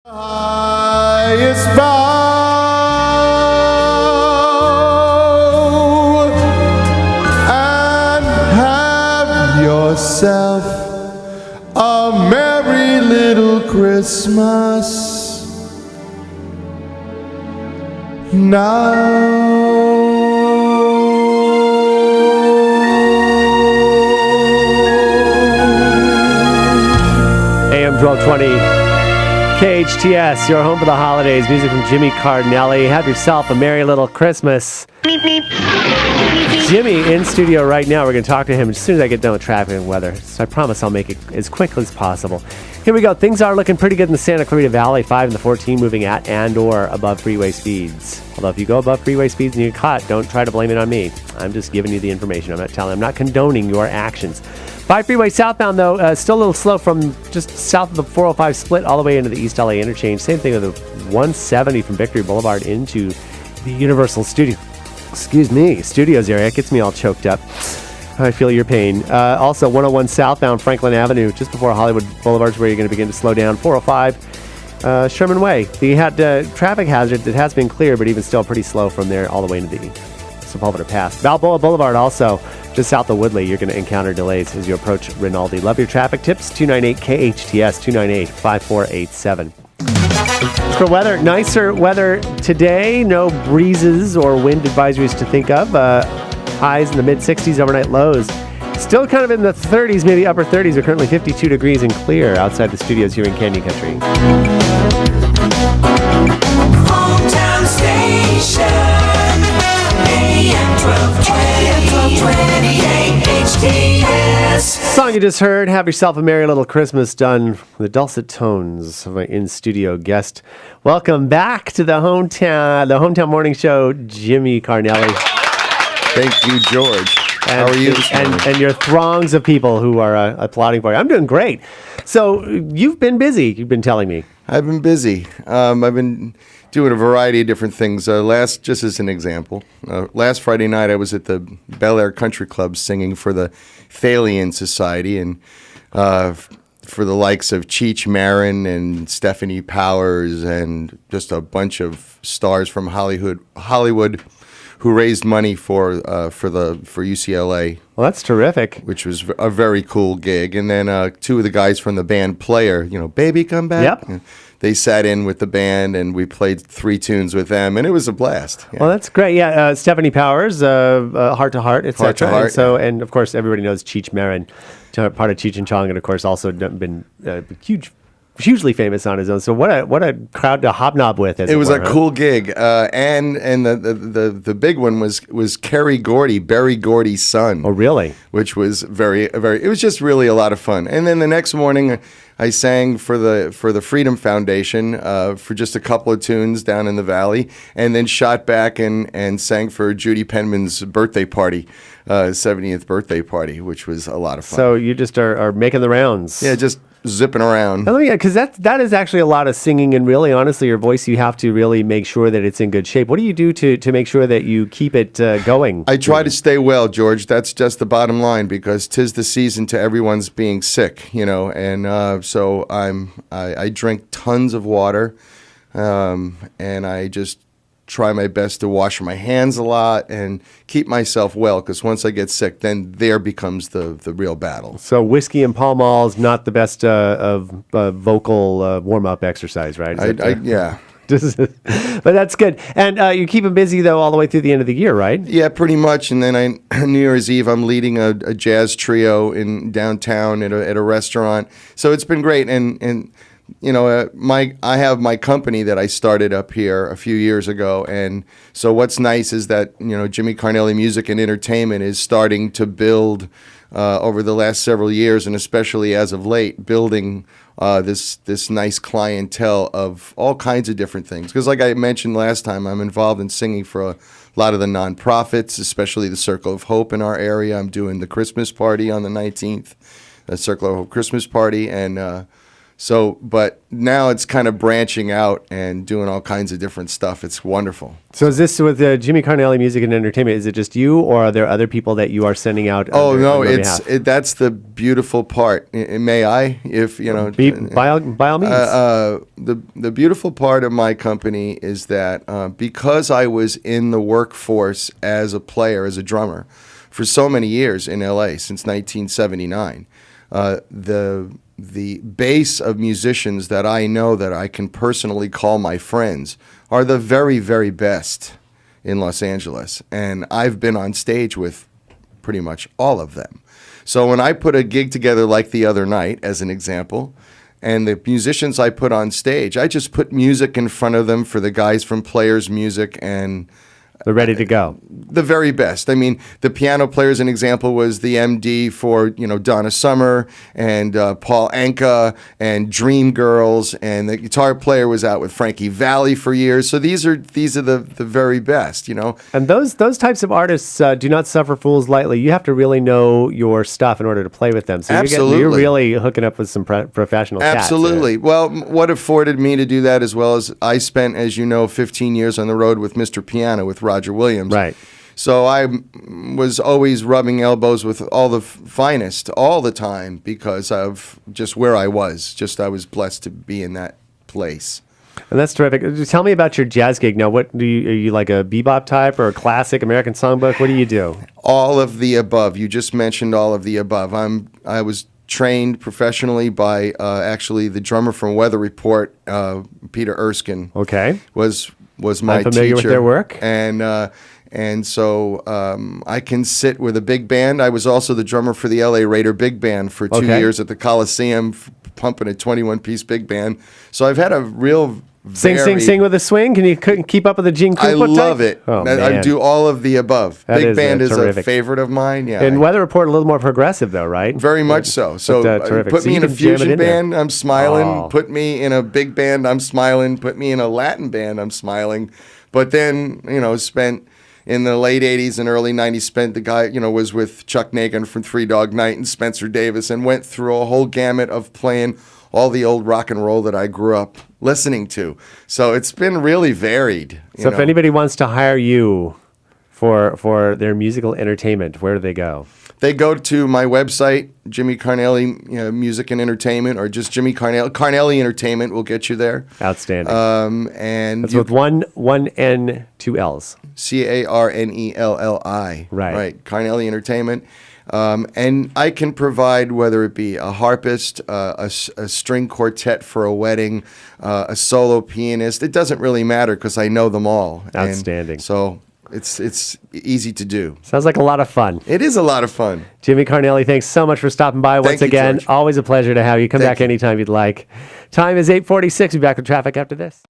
Highest bow and have yourself a merry little Christmas now. AM 1220, KHTS, your home for the holidays. Music from Jimmy Carnelli. Have yourself a merry little Christmas. Jimmy in studio right now. We're going to talk to him as soon as I get done with traffic and weather. So I promise I'll make it as quickly as possible. Here we go. Things are looking pretty good in the Santa Clarita Valley. 5 in the 14 moving at and or above freeway speeds. Although if you go above freeway speeds and you get caught, don't try to blame it on me. I'm just giving you the information. I'm not condoning your actions. 5 freeway southbound, though, still a little slow from just south of the 405 split all the way into the East LA interchange. Same thing with the 170 from Victory Boulevard into the Universal Studios area. It gets me all choked up. I feel your pain. Also, 101 southbound Franklin Avenue, just before Hollywood Boulevard, is where you're going to begin to slow down. 405 Sherman Way. You had traffic hazard that has been clear, but even still pretty slow from there all the way into the Sepulveda Pass. Balboa Boulevard also, just south of Woodley, you're going to encounter delays as you approach Rinaldi. Love your traffic tips, 298-KHTS, 298-5487. For weather, nicer weather today. No breezes or wind advisories to think of. Highs in the mid-60s, overnight lows. Still kind of in the 30s, maybe upper 30s. We're currently 52 degrees and clear outside the studios here in Canyon Country. Hometown station. AM 1220, KHTS. Song you just heard, Have Yourself a Merry Little Christmas, done with the dulcet tones of my in-studio guest. Welcome back to the Hometown Morning Show, Jimmy Carnelli. Thank you, George. How are you this morning? And your throngs of people who are applauding for you. I'm doing great. So you've been busy, you've been telling me. I've been busy. I've been doing a variety of different things. Just as an example, last Friday night I was at the Bel Air Country Club singing for the Thalian Society and for the likes of Cheech Marin and Stephanie Powers and just a bunch of stars from Hollywood who raised money for UCLA. Well, that's terrific. Which was a very cool gig. And then 2 of the guys from the band Player, Baby Come Back. Yep. They sat in with the band and we played 3 tunes with them, and it was a blast. Yeah. Well, that's great. Yeah, Stephanie Powers, Heart to Heart, etc. Heart to Heart. And of course, everybody knows Cheech Marin, part of Cheech and Chong, and of course also been hugely famous on his own. So what a crowd to hobnob with. It was a cool gig, and the big one was Berry Gordy's son. Oh, really? Which was very. It was just really a lot of fun. And then the next morning, I sang for the Freedom Foundation for just a couple of tunes down in the valley, and then shot back and sang for Judy Penman's birthday party, 70th birthday party, which was a lot of fun. So you just are making the rounds. Yeah, just zipping around. Because that is actually a lot of singing, and really, honestly, your voice, you have to really make sure that it's in good shape. What do you do to make sure that you keep it going? I try to stay well, George. That's just the bottom line, because 'tis the season to everyone's being sick, and so I drink tons of water, and I just try my best to wash my hands a lot and keep myself well, because once I get sick, then there becomes the real battle. So whiskey and Pall Mall is not the best of vocal warm-up exercise, right? Yeah. But that's good. And you keep them busy, though, all the way through the end of the year, right? Yeah, pretty much. And then New Year's Eve, I'm leading a jazz trio in downtown at a restaurant. So it's been great. And I have my company that I started up here a few years ago, and so what's nice is that Jimmy Carnelli Music and Entertainment is starting to build over the last several years, and especially as of late, building this nice clientele of all kinds of different things. Because like I mentioned last time, I'm involved in singing for a lot of the nonprofits, especially the Circle of Hope in our area. I'm doing the Christmas party on the 19th, the Circle of Hope Christmas party, and So, but now it's kind of branching out and doing all kinds of different stuff. It's wonderful. So is this with Jimmy Carnelli Music and Entertainment? Is it just you, or are there other people that you are sending out? Oh no, on your it's behalf? that's the beautiful part. May I, if you know, By all means. the beautiful part of my company is that because I was in the workforce as a player, as a drummer, for so many years in LA since 1979, the base of musicians that I know that I can personally call my friends are the very, very best in Los Angeles. And I've been on stage with pretty much all of them. So when I put a gig together like the other night, as an example, and the musicians I put on stage, I just put music in front of them for the guys from Players Music, and They're ready to go. the very best. I mean, the piano player, as an example, was the MD for, Donna Summer and Paul Anka and Dream Girls, and the guitar player was out with Frankie Valli for years. So these are the very best, And those types of artists do not suffer fools lightly. You have to really know your stuff in order to play with them. So Absolutely. you're really hooking up with some professional cats. Absolutely. Well, what afforded me to do that, as well as I spent, as you know, 15 years on the road with Mr. Piano, with Roger Williams. Right. So I was always rubbing elbows with all the finest all the time because of just where I was. I was blessed to be in that place. And that's terrific. Tell me about your jazz gig. Now, are you like a bebop type or a classic American songbook? What do you do? All of the above. You just mentioned all of the above. I was trained professionally by actually the drummer from Weather Report, Peter Erskine. Okay. Was my I'm familiar teacher. with their work. And so I can sit with a big band. I was also the drummer for the LA Raider Big Band for 2 Okay. years at the Coliseum, pumping a 21-piece big band. So I've had a real Sing with a swing? Can you keep up with the Gene I Krupa love type? it. Oh, I man. do all of the above. That Big is, band is a terrific. favorite of mine. Yeah, And Weather Report a little more progressive, though, right? very much so. So terrific. put So me you in a can jam it fusion in there. band, I'm smiling. Oh. Put me in a big band, I'm smiling. Put me in a Latin band, I'm smiling. But then, spent in the late 80s and early 90s, spent the guy, was with Chuck Nagan from Three Dog Night and Spencer Davis, and went through a whole gamut of playing all the old rock and roll that I grew up listening to. So it's been really varied. So if anybody wants to hire you for their musical entertainment, where do they go? They go to my website, Jimmy Carnelli Music and Entertainment, or just Jimmy Carnelli. Carnelli Entertainment will get you there. Outstanding. And That's with one N, two L's. Carnelli. Right. Carnelli Entertainment. And I can provide, whether it be a harpist, a string quartet for a wedding, a solo pianist. It doesn't really matter because I know them all. And Outstanding. so it's easy to do. Sounds like a lot of fun. It is a lot of fun. Jimmy Carnelli, thanks so much for stopping by once Thank you, again. George. Always a pleasure to have you. Come Thank back you. anytime you'd like. Time is 8:46. We'll be back with traffic after this.